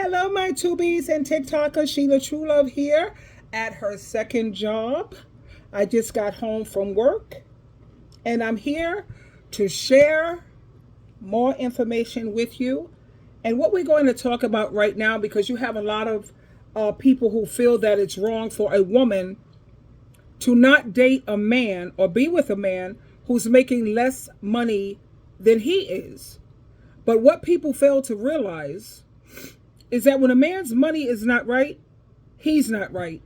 Hello, my tubies and TikTokers. SheilaTruelove here at her second job. I just got home from work and I'm here to share more information with you. And what we're going to talk about right now, because you have a lot of people who feel that it's wrong for a woman to not date a man or be with a man who's making less money than he is. But what people fail to realize is that when a man's money is not right, he's not right.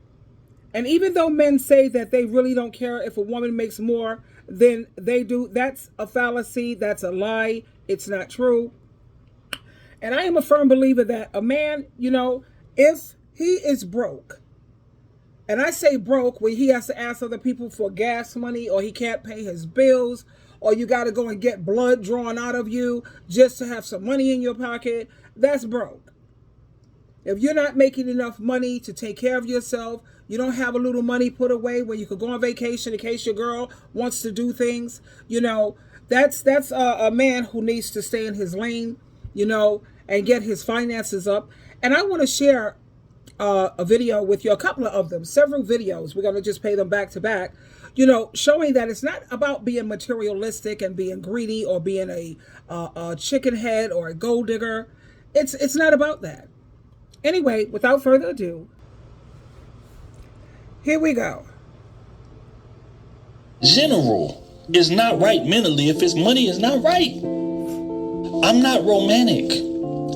And even though men say that they really don't care if a woman makes more than they do, that's a fallacy, that's a lie, it's not true. And I am a firm believer that a man, if he is broke, and I say broke when he has to ask other people for gas money, or he can't pay his bills, or you got to go and get blood drawn out of you just to have some money in your pocket, that's broke. If you're not making enough money to take care of yourself, you don't have a little money put away where you could go on vacation in case your girl wants to do things, that's a man who needs to stay in his lane, and get his finances up. And I want to share a video with you, a couple of them, several videos. We're going to just pay them back to back, showing that it's not about being materialistic and being greedy or being a chicken head or a gold digger. It's not about that. Anyway, without further ado, here we go. General is not right mentally if his money is not right. I'm not romantic.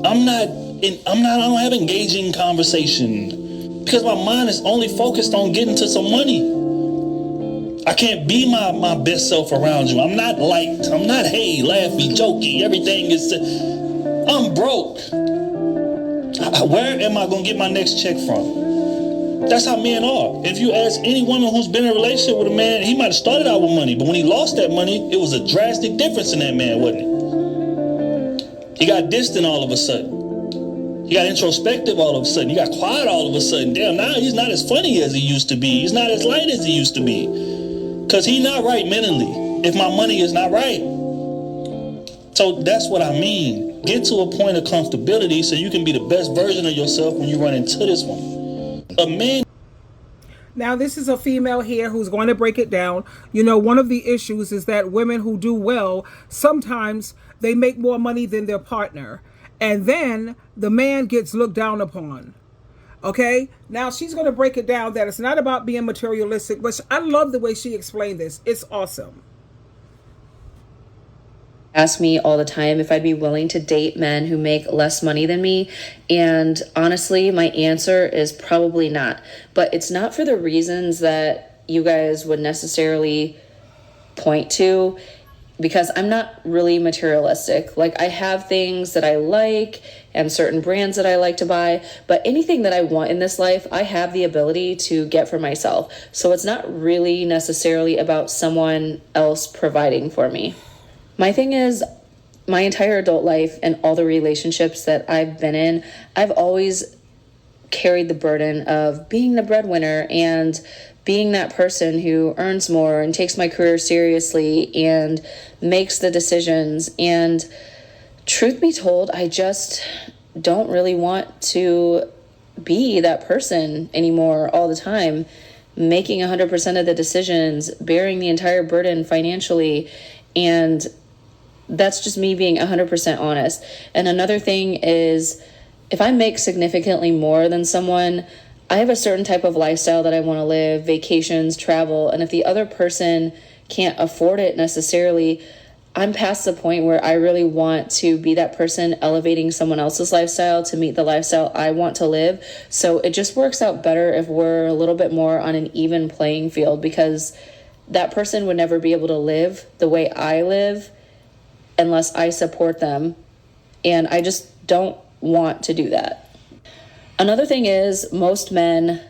I don't have engaging conversation because my mind is only focused on getting to some money. I can't be my best self around you. I'm not liked. I'm not, hey, laughy, jokey. Everything is, I'm broke. Where am I going to get my next check from? That's how men are. If you ask any woman who's been in a relationship with a man, he might have started out with money, but when he lost that money, it was a drastic difference in that man, wasn't it? He got distant all of a sudden. He got introspective all of a sudden. He got quiet all of a sudden. Damn, now he's not as funny as he used to be. He's not as light as he used to be. Because he's not right mentally if my money is not right. So that's what I mean. Get to a point of comfortability so you can be the best version of yourself when you run into this one. A man. Now, this is a female here who's going to break it down. One of the issues is that women who do well, sometimes they make more money than their partner. And then the man gets looked down upon. Okay? Now, she's going to break it down that it's not about being materialistic, but I love the way she explained this. It's awesome. Ask me all the time if I'd be willing to date men who make less money than me. And honestly, my answer is probably not. But it's not for the reasons that you guys would necessarily point to, because I'm not really materialistic. Like, I have things that I like and certain brands that I like to buy, but anything that I want in this life, I have the ability to get for myself. So it's not really necessarily about someone else providing for me. My thing is, my entire adult life and all the relationships that I've been in, I've always carried the burden of being the breadwinner and being that person who earns more and takes my career seriously and makes the decisions. And truth be told, I just don't really want to be that person anymore all the time, making 100% of the decisions, bearing the entire burden financially. And that's just me being 100% honest. And another thing is, if I make significantly more than someone, I have a certain type of lifestyle that I want to live, vacations, travel. And if the other person can't afford it necessarily, I'm past the point where I really want to be that person elevating someone else's lifestyle to meet the lifestyle I want to live. So it just works out better if we're a little bit more on an even playing field, because that person would never be able to live the way I live unless I support them. And I just don't want to do that. Another thing is, most men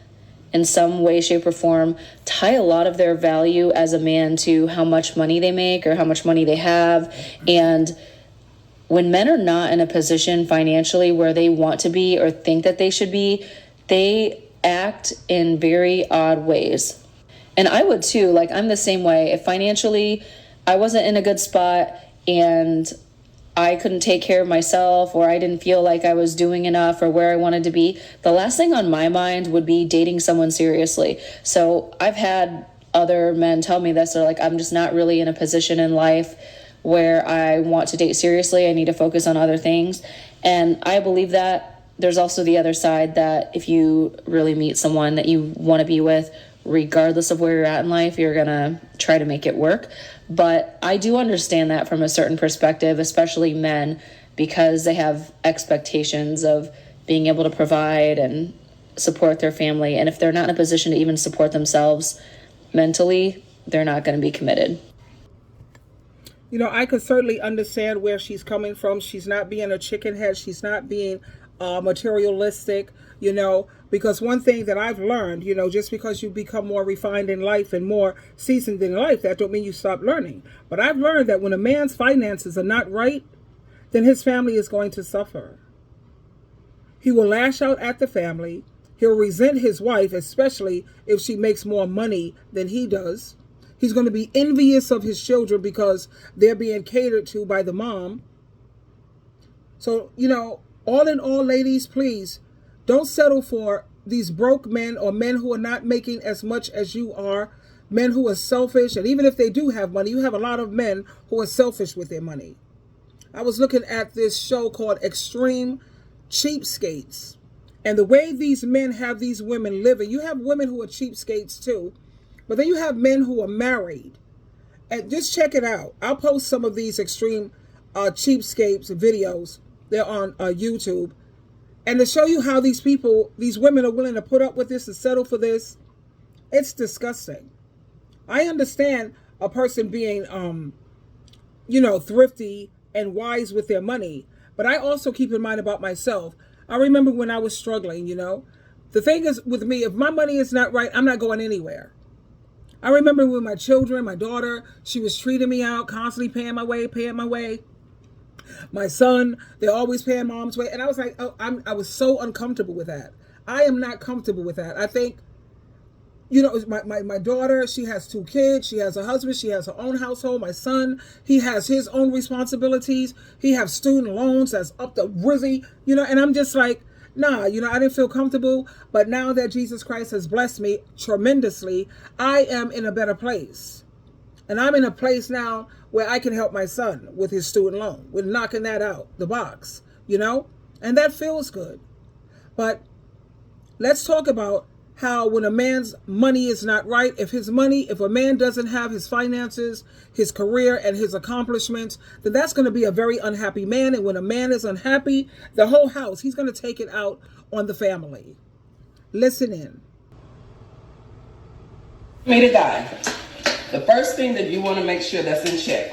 in some way, shape, or form tie a lot of their value as a man to how much money they make or how much money they have. And when men are not in a position financially where they want to be or think that they should be, they act in very odd ways. And I would too. Like, I'm the same way. If financially I wasn't in a good spot and I couldn't take care of myself, or I didn't feel like I was doing enough or where I wanted to be, the last thing on my mind would be dating someone seriously. So I've had other men tell me this. They're like, I'm just not really in a position in life where I want to date seriously. I need to focus on other things. And I believe that. There's also the other side, that if you really meet someone that you want to be with, regardless of where you're at in life, you're going to try to make it work. But I do understand that from a certain perspective, especially men, because they have expectations of being able to provide and support their family. And if they're not in a position to even support themselves mentally, they're not going to be committed. You know, I could certainly understand where she's coming from. She's not being a chicken head. She's not being materialistic, you know, because one thing that I've learned, you know, just because you become more refined in life and more seasoned in life, that don't mean you stop learning. But I've learned that when a man's finances are not right, then his family is going to suffer. He will lash out at the family. He'll resent his wife, especially if she makes more money than he does. He's going to be envious of his children because they're being catered to by the mom. So, you know, all in all, ladies, please don't settle for these broke men or men who are not making as much as you are, men who are selfish. And even if they do have money, you have a lot of men who are selfish with their money. I was looking at this show called Extreme Cheapskates. And the way these men have these women living, you have women who are cheapskates too, but then you have men who are married. And just check it out. I'll post some of these Extreme Cheapskates videos. They're on YouTube. And to show you how these people, these women are willing to put up with this and settle for this, it's disgusting. I understand a person being, you know, thrifty and wise with their money, but I also keep in mind about myself. I remember when I was struggling, you know. The thing is with me, if my money is not right, I'm not going anywhere. I remember with my children, my daughter, she was treating me out, constantly paying my way. My son, they're always paying mom's way. And I was like, oh, I was so uncomfortable with that. I am not comfortable with that. I think, you know, my daughter, she has 2 kids. She has a husband. She has her own household. My son, he has his own responsibilities. He has student loans that's up the rizzy, you know, and I'm just like, nah, you know, I didn't feel comfortable. But now that Jesus Christ has blessed me tremendously, I am in a better place. And I'm in a place now where I can help my son with his student loan, with knocking that out, the box, you know? And that feels good. But let's talk about how when a man's money is not right, if a man doesn't have his finances, his career, and his accomplishments, then that's going to be a very unhappy man. And when a man is unhappy, the whole house, he's going to take it out on the family. Listen in. Me to die. The first thing that you want to make sure that's in check: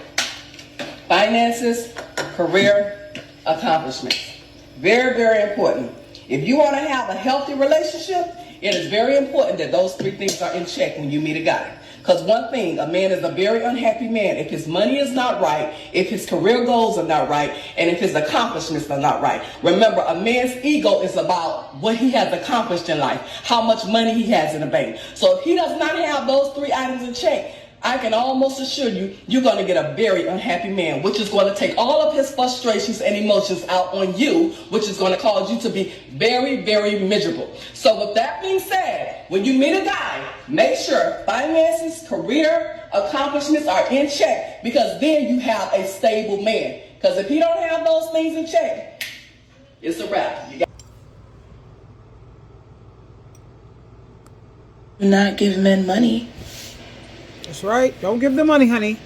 finances, career, accomplishments. Very, very important. If you want to have a healthy relationship, it is very important that those 3 things are in check when you meet a guy. Because one thing, a man is a very unhappy man if his money is not right, if his career goals are not right, and if his accomplishments are not right. Remember, a man's ego is about what he has accomplished in life, how much money he has in the bank. So if he does not have those 3 items in check, I can almost assure you, you're going to get a very unhappy man, which is going to take all of his frustrations and emotions out on you, which is going to cause you to be very, very miserable. So with that being said, when you meet a guy, make sure finances, career, accomplishments are in check, because then you have a stable man. Because if he don't have those things in check, it's a wrap. Do not give men money. That's right. Don't give the money, honey.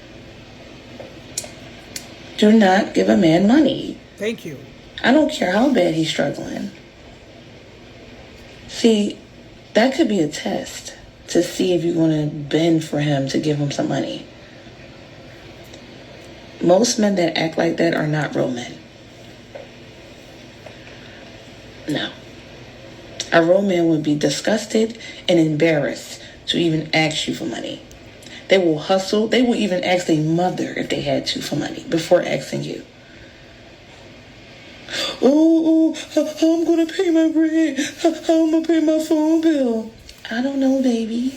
Do not give a man money. Thank you. I don't care how bad he's struggling. See, that could be a test to see if you're going to bend for him to give him some money. Most men that act like that are not real men. No. A real man would be disgusted and embarrassed to even ask you for money. They will hustle. They will even ask their mother if they had to for money before asking you. Oh, how I'm going to pay my rent? How I'm going to pay my phone bill? I don't know, baby.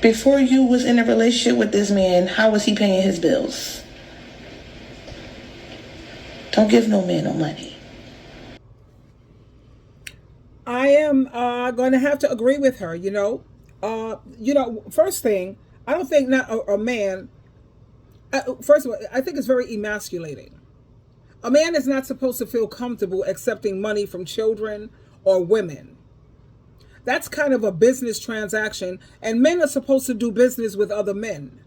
Before you was in a relationship with this man, how was he paying his bills? Don't give no man no money. I am going to have to agree with her. First thing, I don't think not a man. First of all, I think it's very emasculating. A man is not supposed to feel comfortable accepting money from children or women. That's kind of a business transaction, and men are supposed to do business with other men.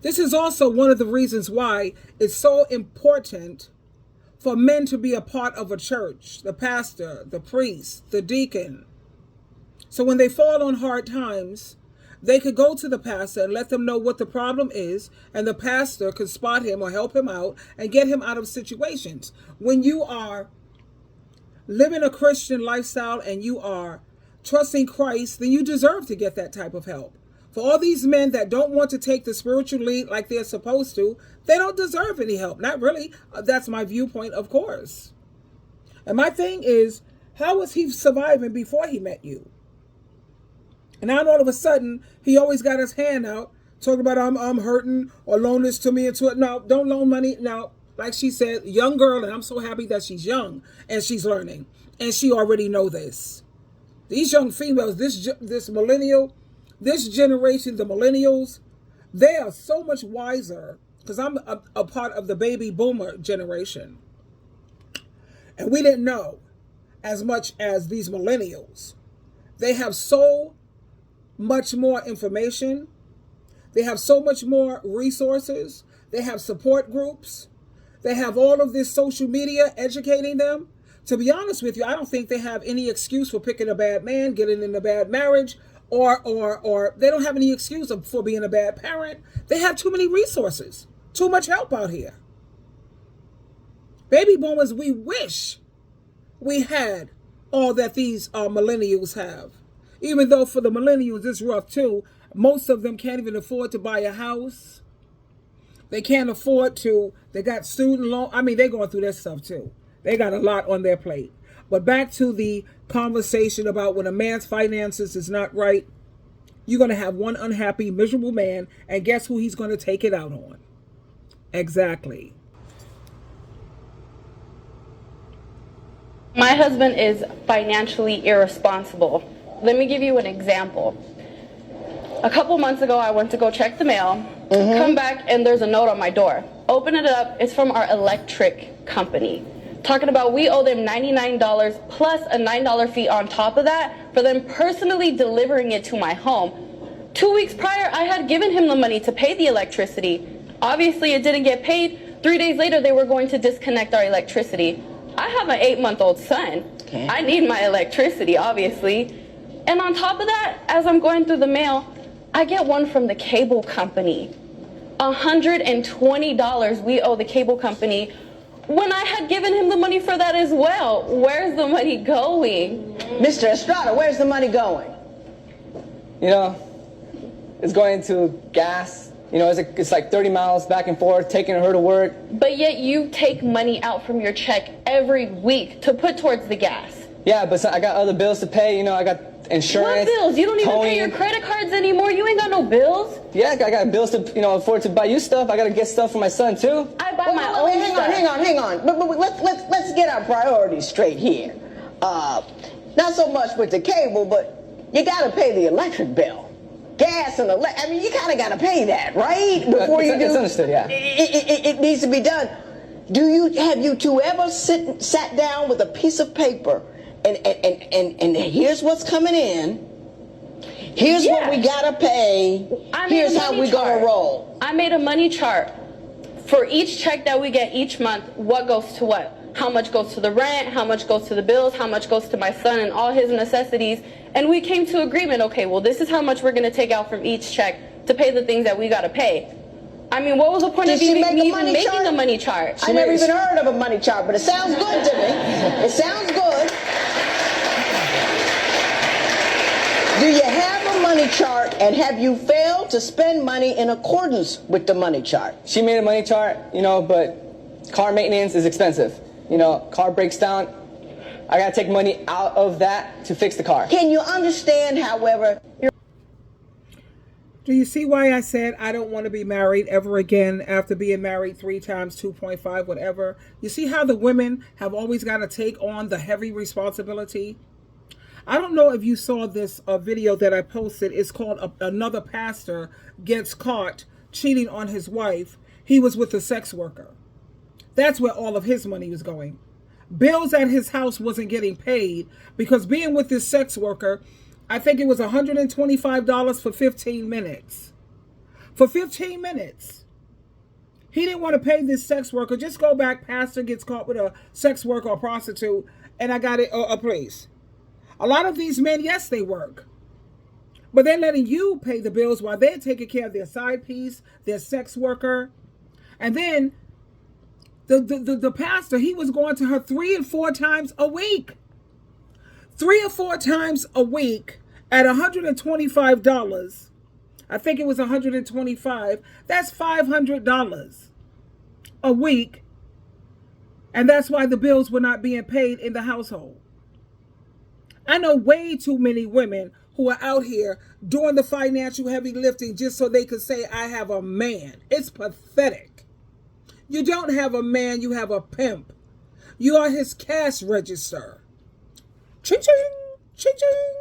This is also one of the reasons why it's so important for men to be a part of a church, the pastor, the priest, the deacon. So when they fall on hard times, they could go to the pastor and let them know what the problem is, and the pastor could spot him or help him out and get him out of situations. When you are living a Christian lifestyle and you are trusting Christ, then you deserve to get that type of help. For all these men that don't want to take the spiritual lead like they're supposed to, they don't deserve any help. Not really. That's my viewpoint, of course. And my thing is, how was he surviving before he met you? And now all of a sudden, he always got his hand out, talking about I'm hurting or loan this to me. No, don't loan money. Now, like she said, young girl, and I'm so happy that she's young and she's learning. And she already know this. These young females, this millennial, this generation, the millennials, they are so much wiser, because I'm a part of the baby boomer generation. And we didn't know as much as these millennials. They have so much more information. They have so much more resources. They have support groups. They have all of this social media educating them. To be honest with you, I don't think they have any excuse for picking a bad man, getting in a bad marriage, or they don't have any excuse for being a bad parent. They have too many resources, too much help out here. Baby boomers, we wish we had all that these millennials have. Even though for the millennials, it's rough too. Most of them can't even afford to buy a house. They can't afford to, they got student loan. I mean, they're going through that stuff too. They got a lot on their plate. But back to the conversation about when a man's finances is not right, you're going to have one unhappy, miserable man, and guess who he's going to take it out on? Exactly. My husband is financially irresponsible. Let me give you an example. A couple months ago, I went to go check the mail, come back, and there's a note on my door. Open it up, it's from our electric company. Talking about we owe them $99 plus a $9 fee on top of that for them personally delivering it to my home. 2 weeks prior, I had given him the money to pay the electricity. Obviously, it didn't get paid. 3 days later, they were going to disconnect our electricity. I have an 8-month-old son. Okay. I need my electricity, obviously. And on top of that, as I'm going through the mail, I get one from the cable company. $120 we owe the cable company when I had given him the money for that as well. Where's the money going? Mr. Estrada, where's the money going? You know, it's going to gas. You know, it's like 30 miles back and forth, taking her to work. But yet you take money out from your check every week to put towards the gas. Yeah, but I got other bills to pay. You know, I got insurance. What bills? You don't even towing. pay your credit cards anymore. You ain't got no bills. Yeah, I got bills to, afford to buy you stuff. I got to get stuff for my son, too. I buy my own stuff. Hang on. But let's get our priorities straight here. Not so much with the cable, but you got to pay the electric bill. Gas and I mean, you kind of got to pay that, right? Before you do. It's understood, yeah. It needs to be done. Have you two ever sat down with a piece of paper and here's what's coming in, here's what we gotta pay, here's how we gonna roll? I made a money chart for each check that we get each month. What goes to what? How much goes to the rent? How much goes to the bills? How much goes to my son and all his necessities? And we came to agreement. Okay, well, this is how much we're gonna take out from each check to pay the things that we gotta pay. I mean, what was the point of me even making a money chart? I never even heard of a money chart, but it sounds good to me. It sounds good. Do you have a money chart, and have you failed to spend money in accordance with the money chart? She made a money chart, but car maintenance is expensive. Car breaks down. I got to take money out of that to fix the car. Can you understand, however... Do you see why I said I don't want to be married ever again after being married 3 times, 2.5, whatever? You see how the women have always got to take on the heavy responsibility? I don't know if you saw this video that I posted. It's called Another Pastor Gets Caught Cheating on His Wife. He was with a sex worker. That's where all of his money was going. Bills at his house wasn't getting paid because being with this sex worker, I think it was $125 for 15 minutes. For 15 minutes. He didn't want to pay this sex worker. Just go back, pastor gets caught with a sex worker or prostitute, and I got it, please. A lot of these men, yes, they work. But they're letting you pay the bills while they're taking care of their side piece, their sex worker. And then the pastor, he was going to her 3 and 4 times a week. 3 or 4 times a week at $125. I think it was $125. That's $500 a week. And that's why the bills were not being paid in the household. I know way too many women who are out here doing the financial heavy lifting just so they could say, I have a man. It's pathetic. You don't have a man, you have a pimp. You are his cash register. Ching-ching, ching-ching.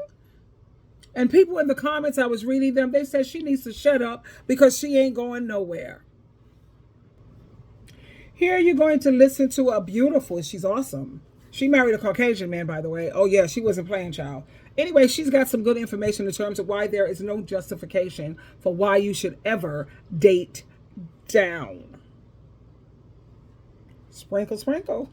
And people in the comments, I was reading them, they said she needs to shut up because she ain't going nowhere. Here you're going to listen to a beautiful, she's awesome. She married a Caucasian man, by the way. Oh, yeah, she wasn't playing, child. Anyway, she's got some good information in terms of why there is no justification for why you should ever date down. Sprinkle, sprinkle.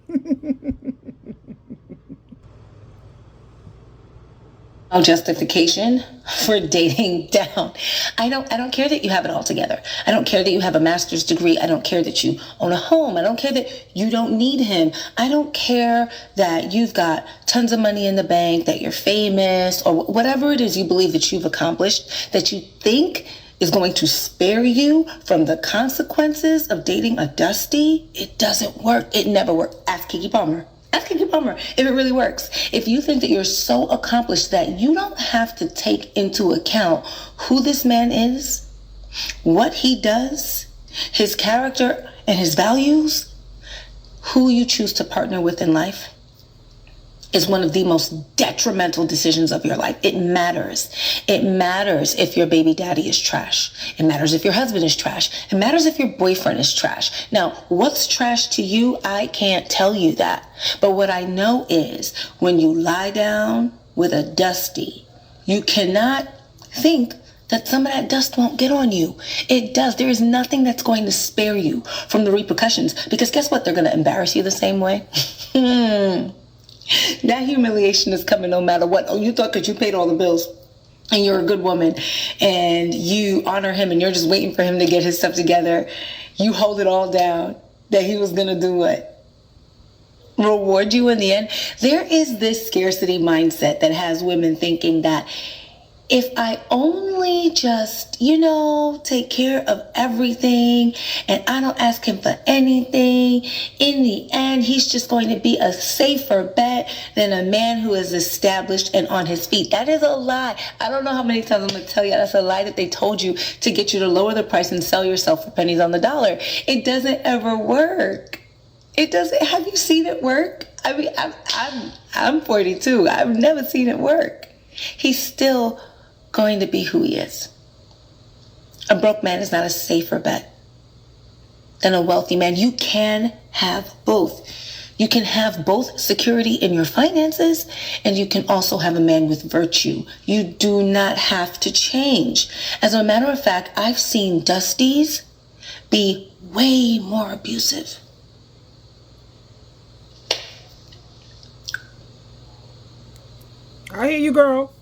No justification for dating down. I don't care that you have it all together. I don't care that you have a master's degree. I don't care that you own a home. I don't care that you don't need him. I don't care that you've got tons of money in the bank, that you're famous, or whatever it is you believe that you've accomplished, that you think is going to spare you from the consequences of dating a dusty. It doesn't work. It never worked. Ask Keke Palmer. Ask Keke Palmer if it really works. If you think that you're so accomplished that you don't have to take into account who this man is, what he does, his character and his values, who you choose to partner with in life is one of the most detrimental decisions of your life. It matters. It matters if your baby daddy is trash. It matters if your husband is trash. It matters if your boyfriend is trash. Now, what's trash to you? I can't tell you that. But what I know is when you lie down with a dusty, you cannot think that some of that dust won't get on you. It does. There is nothing that's going to spare you from the repercussions, because guess what? They're going to embarrass you the same way. That humiliation is coming no matter what. Oh, you thought because you paid all the bills and you're a good woman and you honor him and you're just waiting for him to get his stuff together. You hold it all down, that he was going to do what? Reward you in the end. There is this scarcity mindset that has women thinking that if I only just, take care of everything and I don't ask him for anything, in the end, he's just going to be a safer bet than a man who is established and on his feet. That is a lie. I don't know how many times I'm going to tell you that's a lie that they told you to get you to lower the price and sell yourself for pennies on the dollar. It doesn't ever work. It doesn't. Have you seen it work? I mean, I'm 42. I've never seen it work. He's still going to be who he is. A broke man is not a safer bet than a wealthy man. You can have both. You can have both security in your finances, and you can also have a man with virtue. You do not have to change. As a matter of fact, I've seen dusties be way more abusive. I hear you, girl.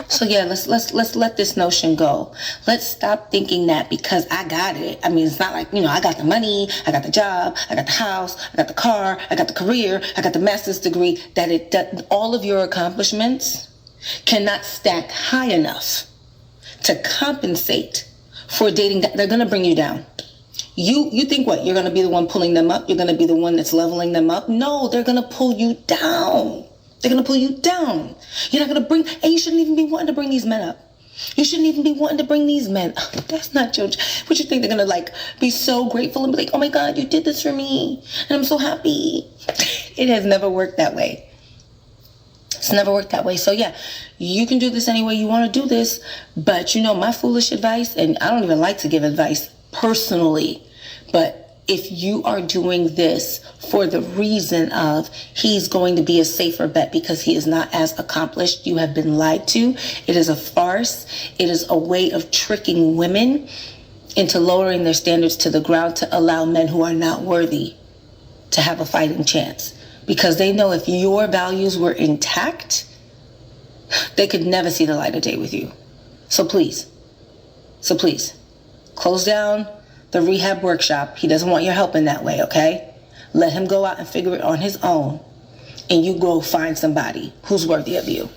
So yeah, let's let this notion go. Let's stop thinking that because I got it. I mean, it's not like, I got the money, I got the job, I got the house, I got the car, I got the career, I got the master's degree, that all of your accomplishments cannot stack high enough to compensate for dating. They're going to bring you down. You think what? You're going to be the one pulling them up? You're going to be the one that's leveling them up? No, they're going to pull you down. They're going to pull you down. You're not going to and you shouldn't even be wanting to bring these men up. You shouldn't even be wanting to bring these men. That's not your job. What you think they're gonna be so grateful and be like, oh my God, you did this for me and I'm so happy. It has never worked that way. It's never worked that way. So yeah, you can do this any way you want to do this, but my foolish advice, and I don't even like to give advice personally, but if you are doing this for the reason of he's going to be a safer bet because he is not as accomplished, you have been lied to. It is a farce. It is a way of tricking women into lowering their standards to the ground to allow men who are not worthy to have a fighting chance. Because they know if your values were intact, they could never see the light of day with you. So please, close down the rehab workshop. He doesn't want your help in that way, okay? Let him go out and figure it on his own, and you go find somebody who's worthy of you.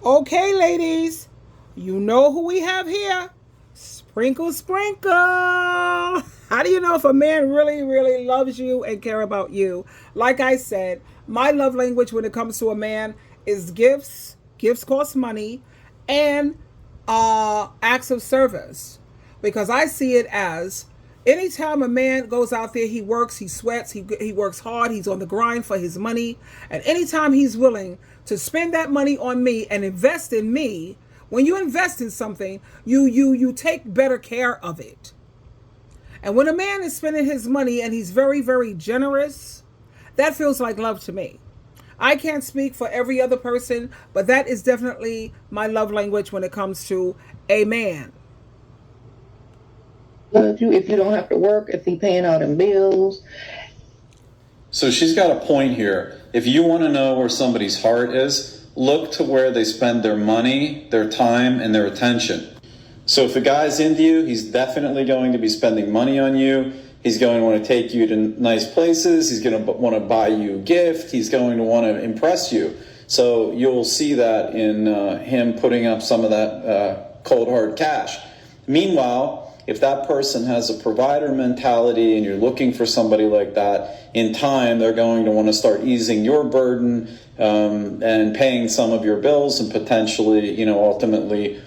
Okay, ladies, you know who we have here. Sprinkle, sprinkle. How do you know if a man really, really loves you and care about you? Like I said, my love language when it comes to a man is gifts. Gifts cost money, and acts of service. Because I see it as anytime a man goes out there, he works, he sweats, he works hard, he's on the grind for his money. And anytime he's willing to spend that money on me and invest in me, when you invest in something, you take better care of it. And when a man is spending his money and he's very, very generous, that feels like love to me. I can't speak for every other person, but that is definitely my love language when it comes to a man. If you don't have to work, if he's paying all them bills. So she's got a point here. If you want to know where somebody's heart is, look to where they spend their money, their time, and their attention. So if a guy's into you, he's definitely going to be spending money on you. He's going to want to take you to nice places. He's going to want to buy you a gift. He's going to want to impress you. So you'll see that in him putting up some of that cold hard cash. Meanwhile, if that person has a provider mentality and you're looking for somebody like that, in time they're going to want to start easing your burden and paying some of your bills and potentially, ultimately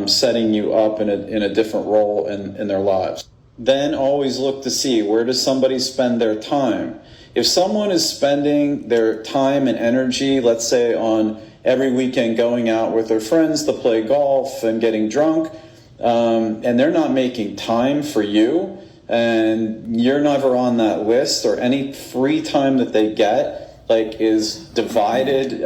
setting you up in a different role in their lives. Then always look to see, where does somebody spend their time? If someone is spending their time and energy, let's say on every weekend going out with their friends to play golf and getting drunk, and they're not making time for you, and you're never on that list, or any free time that they get is divided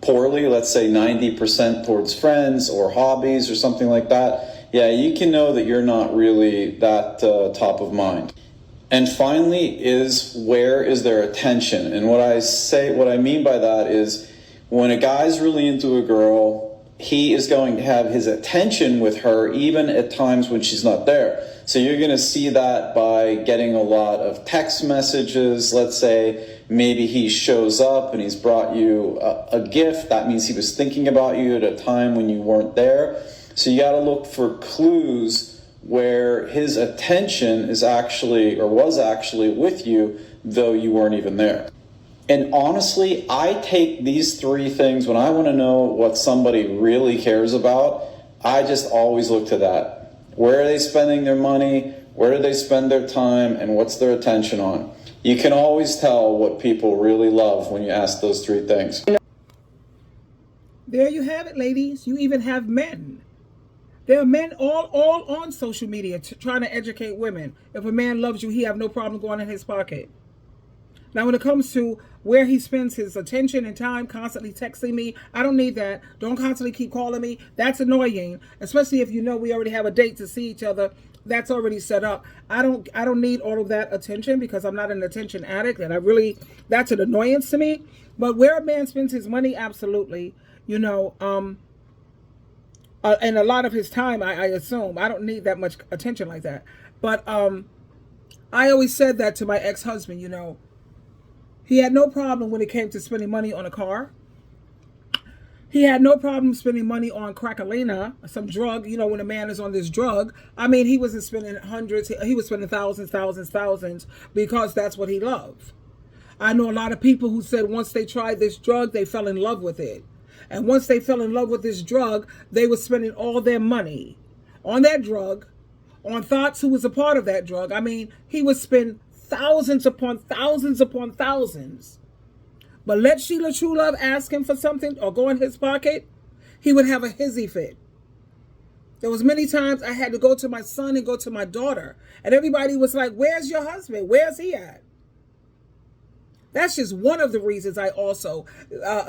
poorly, let's say 90% towards friends or hobbies or something like that, yeah, you can know that you're not really that top of mind. And finally where is their attention? And what I mean by that is, when a guy's really into a girl, he is going to have his attention with her even at times when she's not there. So you're going to see that by getting a lot of text messages. Let's say maybe he shows up and he's brought you a gift. That means he was thinking about you at a time when you weren't there. So you got to look for clues where his attention is actually, or was actually, with you, though you weren't even there. And honestly, I take these three things when I want to know what somebody really cares about. I just always look to that. Where are they spending their money? Where do they spend their time? And what's their attention on? You can always tell what people really love when you ask those three things. There you have it, ladies. You even have men. There are men all on social media trying to educate women. If a man loves you, he have no problem going in his pocket. Now, when it comes to where he spends his attention and time, constantly texting me, I don't need that. Don't constantly keep calling me. That's annoying, especially if you know we already have a date to see each other. That's already set up. I don't need all of that attention, because I'm not an attention addict, and that's an annoyance to me. But where a man spends his money, absolutely, and a lot of his time, I assume. I don't need that much attention like that. But I always said that to my ex-husband, He had no problem when it came to spending money on a car. He had no problem spending money on crackalina, some drug, when a man is on this drug. I mean, he wasn't spending hundreds, he was spending thousands, because that's what he loved. I know a lot of people who said once they tried this drug, they fell in love with it. And once they fell in love with this drug, they were spending all their money on that drug, on thoughts who was a part of that drug. I mean, he would spend thousands upon thousands upon thousands. But let SheilaTruelove ask him for something or go in his pocket, he would have a hissy fit. There was many times I had to go to my son and go to my daughter, and everybody was like, where's your husband? Where's he at? That's just one of the reasons I also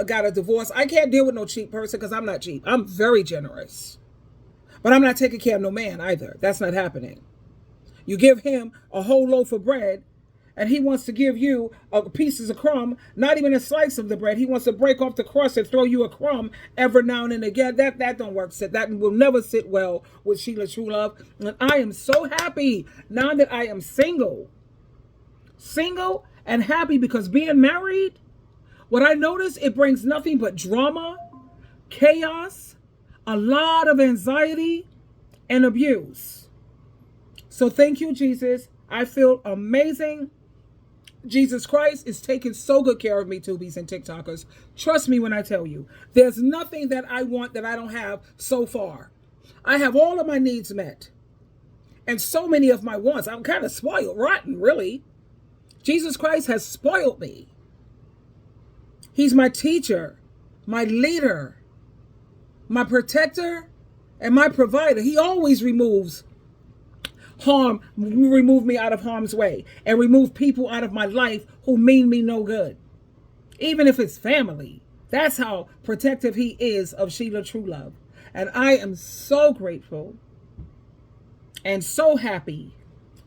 got a divorce. I can't deal with no cheap person because I'm not cheap. I'm very generous. But I'm not taking care of no man either. That's not happening. You give him a whole loaf of bread, and he wants to give you pieces of crumb, not even a slice of the bread. He wants to break off the crust and throw you a crumb every now and again. That don't work. That will never sit well with SheilaTruelove. And I am so happy now that I am single. Single and happy, because being married, what I notice, it brings nothing but drama, chaos, a lot of anxiety, and abuse. So thank you, Jesus. I feel amazing. Jesus Christ is taking so good care of me, tubies and TikTokers. Trust me when I tell you, there's nothing that I want that I don't have so far. I have all of my needs met. And so many of my wants. I'm kind of spoiled, rotten, really. Jesus Christ has spoiled me. He's my teacher, my leader, my protector, and my provider. He always remove me out of harm's way, and remove people out of my life who mean me no good. Even if it's family. That's how protective he is of SheilaTruelove. And I am so grateful and so happy.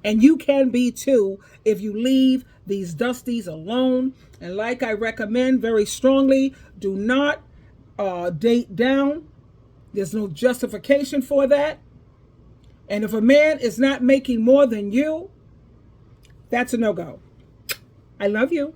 And you can be too if you leave these dusties alone. And like I recommend very strongly, do not date down. There's no justification for that. And if a man is not making more than you, that's a no-go. I love you.